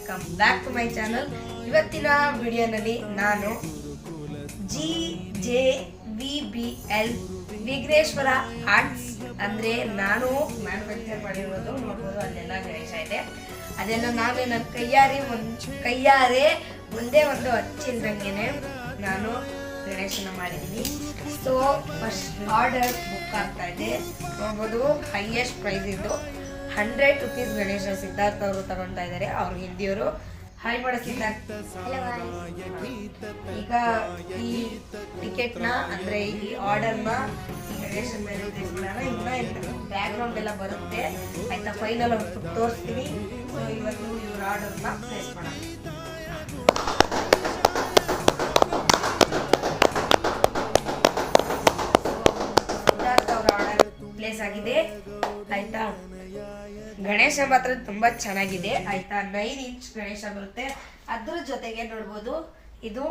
Welcome back to my channel. ಇವತ್ತಿನ ವಿಡಿಯೋನಲ್ಲಿ ನಾನು GJVBL ವಿಘ್ನೇಶ್ವರ ಆರ್ಟ್ಸ್ ಅಂದರೆ ನಾನು ಮ್ಯಾನುಫ್ಯಾಕ್ಚರ್ ಮಾಡಿರೋದು ನೋಡ್ಬೋದು. ಅಲ್ಲೆಲ್ಲ ಗಣೇಶ ಇದೆ, ಅದೆಲ್ಲ ನಾನು ನನ್ನ ಕೈಯಾರೆ ಒಂದೇ ಒಂದು ಹಚ್ಚಿಲ್ದಂಗೆ ನಾನು ಗಣೇಶನ ಮಾಡಿದ್ದೀನಿ. ಸೊ ಫಸ್ಟ್ ಆರ್ಡರ್ ಬುಕ್ ಆಗ್ತಾ ಇದೆ ನೋಡ್ಬೋದು. ಹೈಯೆಸ್ಟ್ ಪ್ರೈಸ್ ಇದ್ದು 100 ರೂಪೀಸ್ ಗಣೇಶ ಸಿದ್ಧಾರ್ಥ ಅವರು ತಗೊಳ್ತಾ ಇದ್ದಾರೆ. ಅವ್ರು ಹಿಂದಿಯವರು. ಹಾಯ್ ಮಾಡ ಸಿದ್ಧಾರ್ಥ. ಈಗ ಈ ಟಿಕೆಟ್ನ ಅಂದರೆ ಈ ಆರ್ಡರ್ನ ಈ ಗಣೇಶನ ಮೇಲೆ ಪ್ಲೇಸ್ ಮಾಡೋಣ. ಇನ್ನು ಬ್ಯಾಕ್ ಗ್ರೌಂಡ್ ಎಲ್ಲ ಬರುತ್ತೆ ಆಯ್ತಾ, ಫೈನಲ್ ಅವ್ರು ತೋರಿಸ್ತೀನಿ. ಸೊ ಇವತ್ತು ಇವ್ರ ಆರ್ಡರ್ನ ಪ್ಲೇಸ್ ಮಾಡೋಣ. ಸಿದ್ಧಾರ್ಥ ಅವರ ಆರ್ಡರ್ ಪ್ಲೇಸ್ ಆಗಿದೆ ಆಯ್ತಾ. ಗಣೇಶ ಮಾತ್ರ ತುಂಬಾ ಚೆನ್ನಾಗಿದೆ ಆಯ್ತಾ. 9 ಇಂಚ್ ಗಣೇಶ ಬರುತ್ತೆ. ಅದ್ರ ಜೊತೆಗೆ ನೋಡ್ಬೋದು, ಇದು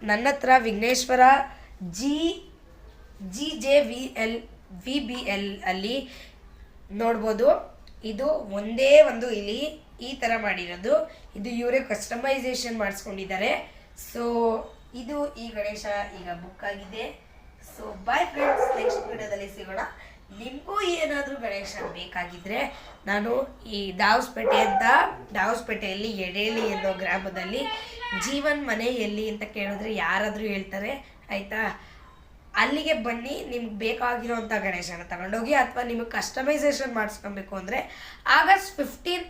ನನ್ನ ಹತ್ರ ವಿಘ್ನೇಶ್ವರ GJVBL ಅಲ್ಲಿ ನೋಡ್ಬೋದು. ಇದು ಒಂದೇ ಒಂದು ಇಲಿ ಈ ಥರ ಮಾಡಿರೋದು. ಇದು ಇವರೇ ಕಸ್ಟಮೈಸೇಷನ್ ಮಾಡಿಸ್ಕೊಂಡಿದ್ದಾರೆ. ಸೊ ಇದು ಈ ಗಣೇಶ ಈಗ ಬುಕ್ ಆಗಿದೆ. ಸೊ ಬಾಯ್ ಫ್ರೆಂಡ್ಸ್, ನೆಕ್ಸ್ಟ್ ವಿಡಿಯೋದಲ್ಲಿ ಸಿಗೋಣ. ನಿಮಗೂ ಏನಾದರೂ ಗಣೇಶ ಬೇಕಾಗಿದ್ದರೆ ನಾನು ಈ ದಾವಸ್ಪೇಟೆಯಲ್ಲಿ ಎಡೇಳಿ ಅನ್ನೋ ಗ್ರಾಮದಲ್ಲಿ ಜೀವನ್ ಮನೆ ಎಲ್ಲಿ ಅಂತ ಕೇಳಿದ್ರೆ ಯಾರಾದರೂ ಹೇಳ್ತಾರೆ ಆಯಿತಾ. ಅಲ್ಲಿಗೆ ಬನ್ನಿ, ನಿಮ್ಗೆ ಬೇಕಾಗಿರೋವಂಥ ಗಣೇಶನ ತಗೊಂಡೋಗಿ. ಅಥವಾ ನಿಮಗೆ ಕಸ್ಟಮೈಸೇಷನ್ ಮಾಡಿಸ್ಕೊಬೇಕು ಅಂದರೆ ಆಗಸ್ಟ್ 15